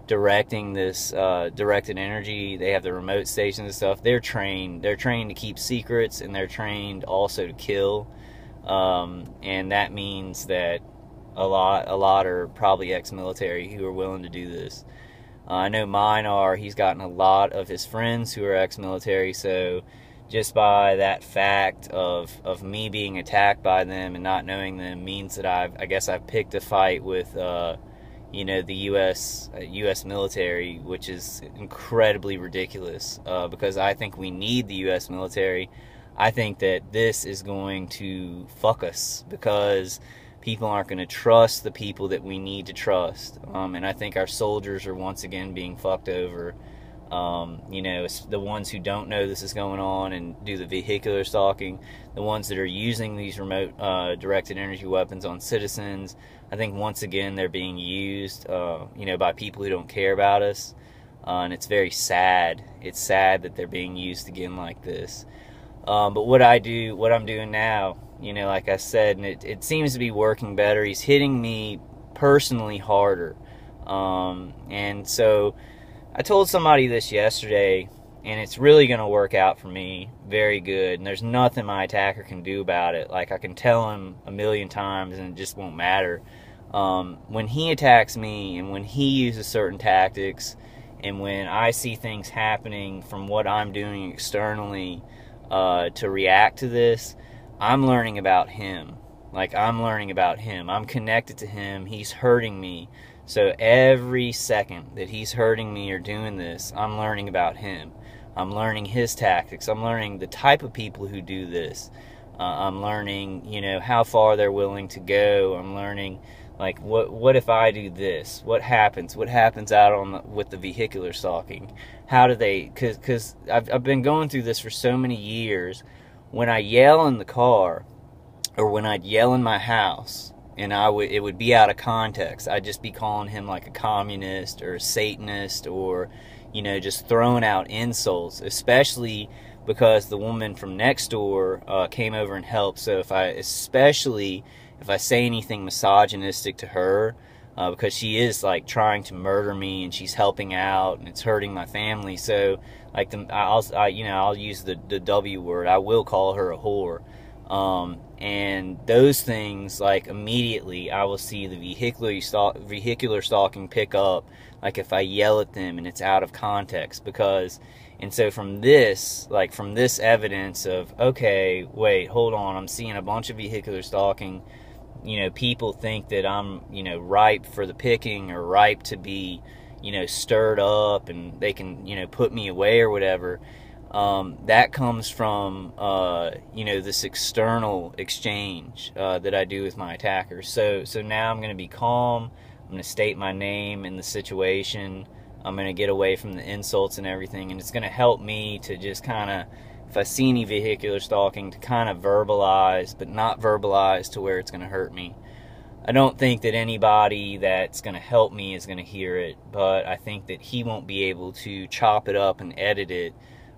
directing this directed energy. They have the remote stations and stuff. They're trained to keep secrets, and they're trained also to kill, and that means that a lot are probably ex-military who are willing to do this. I know mine are. He's gotten a lot of his friends who are ex-military, so just by that fact of me being attacked by them and not knowing them means that I guess I've picked a fight with the U.S. military, which is incredibly ridiculous, because I think we need the U.S. military. I think that this is going to fuck us, because people aren't going to trust the people that we need to trust, and I think our soldiers are once again being fucked over. The ones who don't know this is going on and do the vehicular stalking, the ones that are using these remote directed energy weapons on citizens, I think once again they're being used by people who don't care about us, and it's very sad. It's sad that they're being used again like this. But what I'm doing now, like I said, and it seems to be working better. He's hitting me personally harder, and so I told somebody this yesterday, and it's really going to work out for me very good, and there's nothing my attacker can do about it. Like, I can tell him a million times and it just won't matter. When he attacks me, and when he uses certain tactics, and when I see things happening from what I'm doing externally to react to this, I'm learning about him. Like, I'm learning about him. I'm connected to him. He's hurting me. So every second that he's hurting me or doing this, I'm learning about him. I'm learning his tactics. I'm learning the type of people who do this. I'm learning, how far they're willing to go. I'm learning, like, what if I do this? What happens? What happens out with the vehicular stalking? How do they? Because I've been going through this for so many years. When I yell in the car, or when I'd yell in my house, and it would be out of context. I'd just be calling him like a communist or a Satanist, or, just throwing out insults, especially because the woman from next door came over and helped. So especially if I say anything misogynistic to her, because she is like trying to murder me, and she's helping out, and it's hurting my family. So like I'll use the W word. I will call her a whore. And those things, like, immediately I will see the vehicular stalking pick up, like if I yell at them and it's out of context. And so from this evidence of, okay, wait, hold on, I'm seeing a bunch of vehicular stalking, people think that I'm, ripe for the picking, or ripe to be, stirred up, and they can, put me away or whatever. That comes from, this external exchange that I do with my attackers. So now I'm going to be calm. I'm going to state my name in the situation. I'm going to get away from the insults and everything, and it's going to help me to just kind of, if I see any vehicular stalking, to kind of verbalize, but not verbalize to where it's going to hurt me. I don't think that anybody that's going to help me is going to hear it, but I think that he won't be able to chop it up and edit it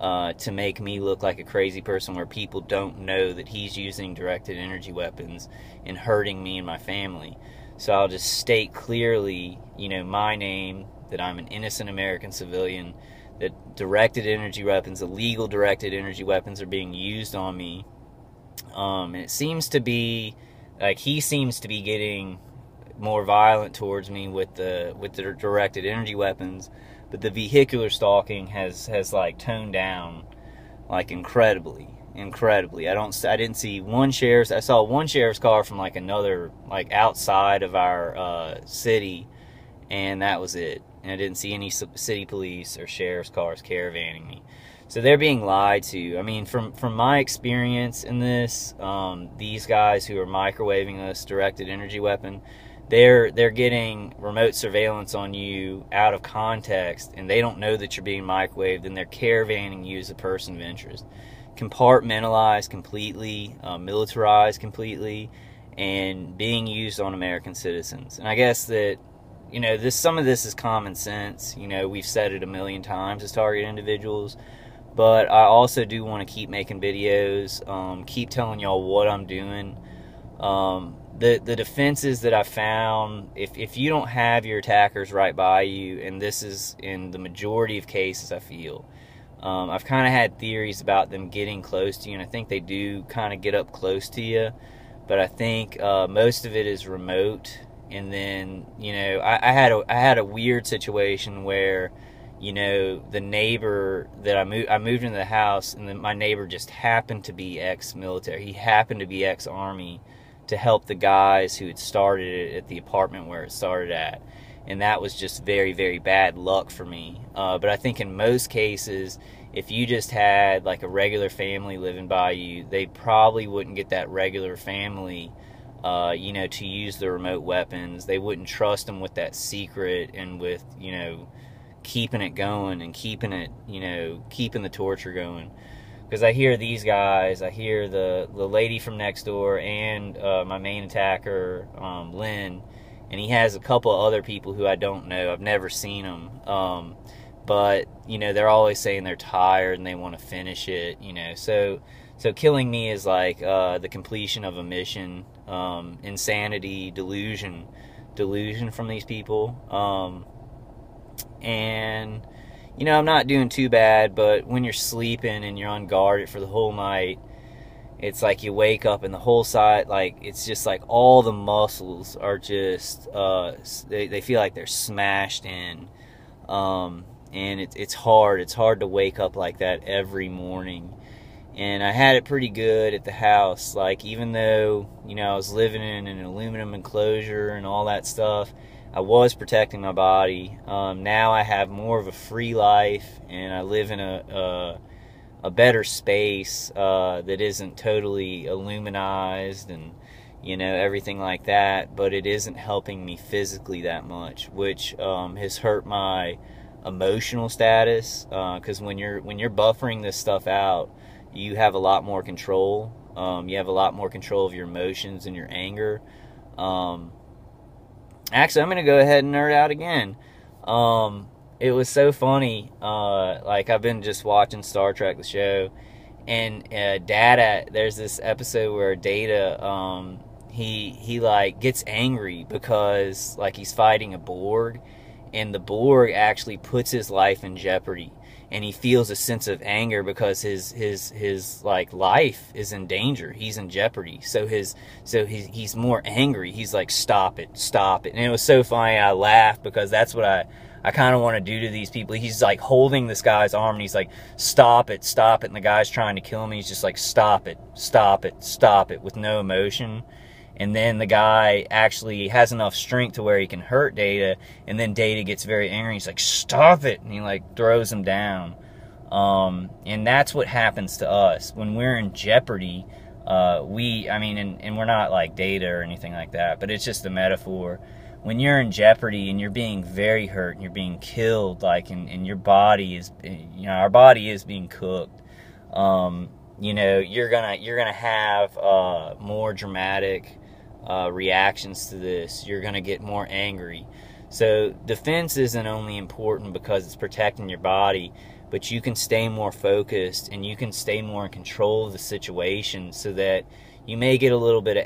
to make me look like a crazy person, where people don't know that he's using directed energy weapons and hurting me and my family. So I'll just state clearly, my name, that I'm an innocent American civilian, that directed energy weapons, illegal directed energy weapons, are being used on me. And it seems to be, like, he seems to be getting more violent towards me with the directed energy weapons, but the vehicular stalking has like toned down, like, incredibly. I didn't see one sheriff's. I saw one sheriff's car from like another, like, outside of our city, and that was it. And I didn't see any city police or sheriff's cars caravanning me. So they're being lied to. I mean, from my experience in this, these guys who are microwaving this directed energy weapon, they're getting remote surveillance on you out of context, and they don't know that you're being microwaved, and they're caravanning you as a person of interest. Compartmentalized completely, militarized completely, and being used on American citizens. And I guess that, some of this is common sense. We've said it a million times as target individuals, but I also do want to keep making videos, keep telling y'all what I'm doing. the defenses that I found, if you don't have your attackers right by you, and this is in the majority of cases, I feel, I've kind of had theories about them getting close to you, and I think they do kind of get up close to you, but I think most of it is remote. And then, you know, I had a weird situation where, you know, the neighbor that I moved into the house, and then my neighbor just happened to be ex-military. He happened to be ex-army to help the guys who had started it at the apartment where it started at. And that was just very, very bad luck for me. But I think in most cases, if you just had like a regular family living by you, they probably wouldn't get that regular family, you know, to use the remote weapons. They wouldn't trust them with that secret and with, you know, keeping it going and keeping it, you know, keeping the torture going. Because I hear these guys, I hear the lady from next door and my main attacker, Lynn, and he has a couple of other people who I don't know. I've never seen them. But, you know, they're always saying they're tired and they want to finish it, you know. So killing me is like the completion of a mission, insanity, delusion from these people. And, you know, I'm not doing too bad, but when you're sleeping and you're unguarded for the whole night, it's like you wake up and the whole side, like, it's just like all the muscles are just, they feel like they're smashed in. And it's hard to wake up like that every morning. And I had it pretty good at the house. Like, even though, you know, I was living in an aluminum enclosure and all that stuff, I was protecting my body. Now I have more of a free life, and I live in a better space that isn't totally illuminized and, you know, everything like that. But it isn't helping me physically that much, which has hurt my emotional status. Because when you're buffering this stuff out, you have a lot more control. You have a lot more control of your emotions and your anger. Actually, I'm going to go ahead and nerd out again. It was so funny. Like, I've been just watching Star Trek, the show, and Data, there's this episode where Data, he like gets angry because like he's fighting a Borg, and the Borg actually puts his life in jeopardy. And he feels a sense of anger because his like life is in danger. He's in jeopardy. So he's more angry. He's like, stop it. And it was so funny. I laughed because that's what I kind of want to do to these people. He's like holding this guy's arm and he's like, stop it. And the guy's trying to kill him. He's just like, stop it with no emotion. And then the guy actually has enough strength to where he can hurt Data, and then Data gets very angry. He's like, stop it, and he like throws him down. And that's what happens to us when we're in jeopardy. And we're not like Data or anything like that, but it's just a metaphor. When you're in jeopardy and you're being very hurt and you're being killed, like, and your body is, you know, our body is being cooked. You know, you're gonna have more dramatic reactions to this. You're gonna get more angry. So defense isn't only important because it's protecting your body, but you can stay more focused and you can stay more in control of the situation, so that you may get a little bit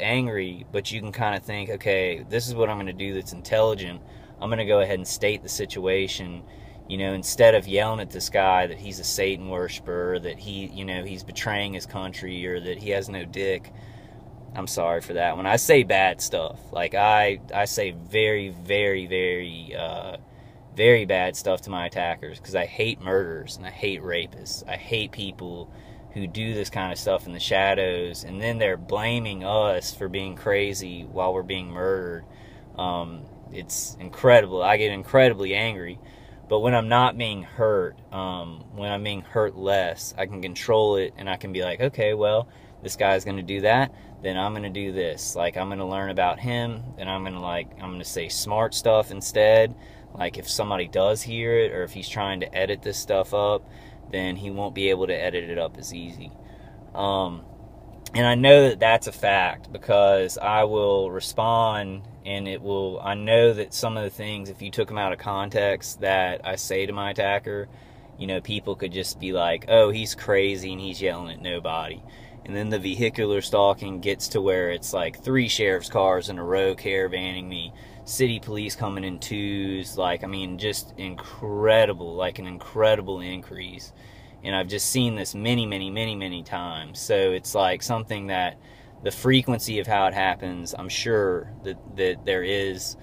angry, but you can kind of think, okay, this is what I'm going to do that's intelligent. I'm going to go ahead and state the situation. You know, instead of yelling at this guy that he's a Satan worshiper, that he, you know, he's betraying his country, or that he has no dick. I'm sorry for that. When I say bad stuff, like I say very, very, very, very bad stuff to my attackers, because I hate murderers and I hate rapists. I hate people who do this kind of stuff in the shadows, and then they're blaming us for being crazy while we're being murdered. It's incredible. I get incredibly angry. But when I'm not being hurt, when I'm being hurt less, I can control it, and I can be like, okay, well, this guy's going to do that, then I'm going to do this. Like, I'm going to learn about him, and I'm going to say smart stuff instead. Like, if somebody does hear it, or if he's trying to edit this stuff up, then he won't be able to edit it up as easy. And I know that that's a fact, because I will respond, and I know that some of the things, if you took them out of context, that I say to my attacker, you know, people could just be like, oh, he's crazy and he's yelling at nobody. And then the vehicular stalking gets to where it's like 3 sheriff's cars in a row caravanning me, city police coming in twos, like, I mean, just incredible, like an incredible increase. And I've just seen this many times. So it's like something that the frequency of how it happens, I'm sure that there is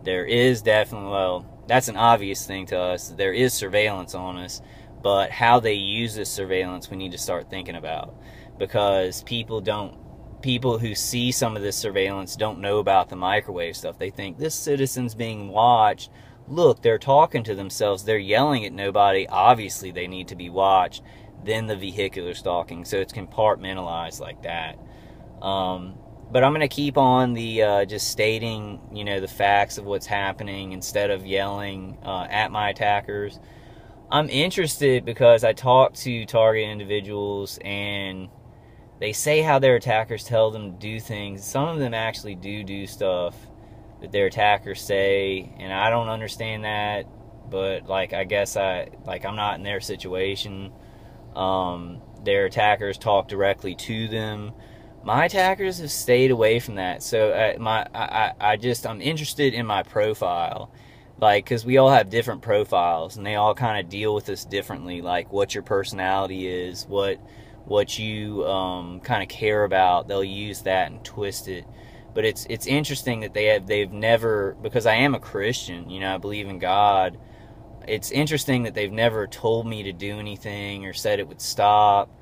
definitely, well, that's an obvious thing to us. There is surveillance on us, but how they use this surveillance, we need to start thinking about. Because people who see some of this surveillance don't know about the microwave stuff. They think, this citizen's being watched. Look, they're talking to themselves. They're yelling at nobody. Obviously, they need to be watched. Then the vehicular stalking. So it's compartmentalized like that. But I'm going to keep on the just stating, you know, the facts of what's happening instead of yelling at my attackers. I'm interested because I talk to target individuals and they say how their attackers tell them to do things. Some of them actually do stuff that their attackers say, and I don't understand that, but like, I guess I'm not in their situation. Their attackers talk directly to them. My attackers have stayed away from that. So I'm interested in my profile, like, because we all have different profiles and they all kind of deal with us differently, like what your personality is, what you kind of care about. They'll use that and twist it. But it's interesting that they've never, because I am a Christian, you know, I believe in God. It's interesting that they've never told me to do anything or said it would stop,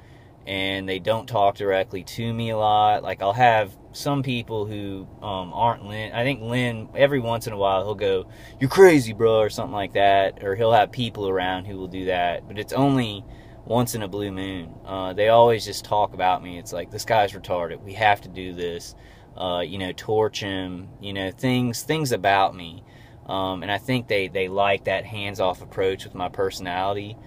and they don't talk directly to me a lot. Like, I'll have some people who aren't Lynn. I think Lynn, every once in a while, he'll go, "You're crazy, bro," or something like that. Or he'll have people around who will do that. But it's only once in a blue moon. They always just talk about me. It's like, this guy's retarded. We have to do this. You know, torch him. You know, things about me. And I think they like that hands-off approach with my personality.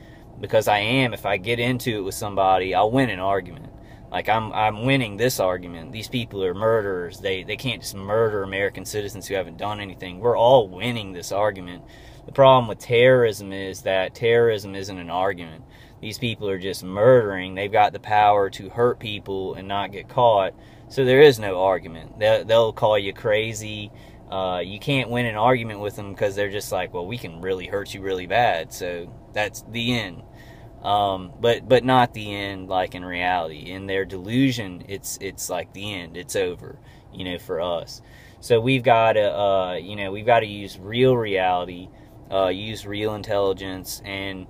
Because if I get into it with somebody, I'll win an argument. Like, I'm winning this argument. These people are murderers. They can't just murder American citizens who haven't done anything. We're all winning this argument. The problem with terrorism is that terrorism isn't an argument. These people are just murdering. They've got the power to hurt people and not get caught. So there is no argument. They'll call you crazy. You can't win an argument with them because they're just like, well, we can really hurt you really bad. So that's the end. But not the end, like, in reality. In their delusion, it's like the end. It's over, you know, for us. So we've got to, you know, we've got to use real reality, use real intelligence, and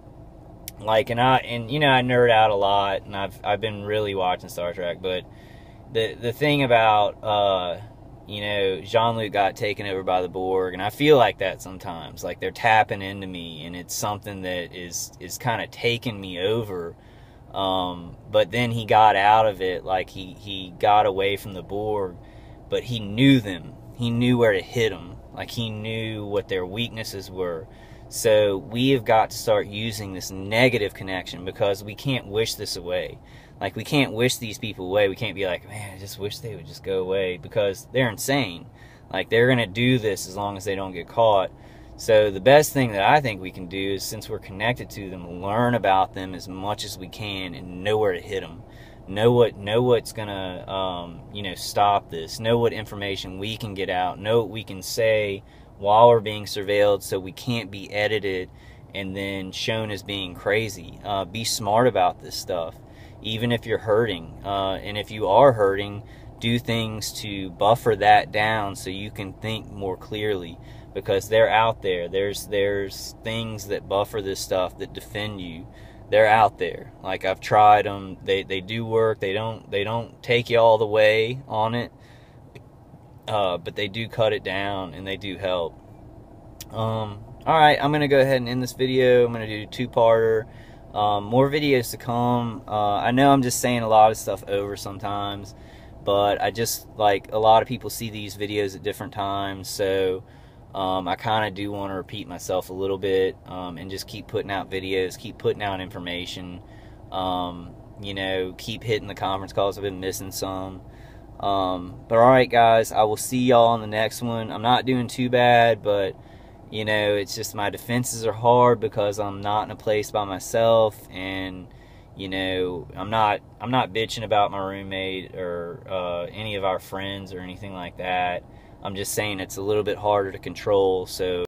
like, you know, I nerd out a lot, and I've been really watching Star Trek, but the thing about, you know, Jean-Luc got taken over by the Borg, and I feel like that sometimes. Like, they're tapping into me, and it's something that is kind of taking me over. But then he got out of it, like, he got away from the Borg, but he knew them. He knew where to hit them. Like, he knew what their weaknesses were. So we have got to start using this negative connection, because we can't wish this away. Like, we can't wish these people away. We can't be like, man, I just wish they would just go away, because they're insane. Like, they're going to do this as long as they don't get caught. So the best thing that I think we can do is, since we're connected to them, learn about them as much as we can and know where to hit them. Know what's going to, you know, stop this. Know what information we can get out. Know what we can say while we're being surveilled, so we can't be edited and then shown as being crazy. Be smart about this stuff. Even if you're hurting, and if you are hurting, do things to buffer that down so you can think more clearly, because they're out there. There's things that buffer this stuff, that defend you. They're out there. Like, I've tried them. They do work. They don't take you all the way on it, but they do cut it down, and they do help. Alright, I'm gonna go ahead and end this video. I'm gonna do a two-parter. More videos to come. I know I'm just saying a lot of stuff over sometimes, but I just, like, a lot of people see these videos at different times, so I kind of do want to repeat myself a little bit, and just keep putting out videos, keep putting out information, you know, keep hitting the conference calls. I've been missing some. But alright, guys, I will see y'all on the next one. I'm not doing too bad, but you know, it's just my defenses are hard because I'm not in a place by myself, and You know, I'm not bitching about my roommate or any of our friends or anything like that. I'm just saying it's a little bit harder to control. So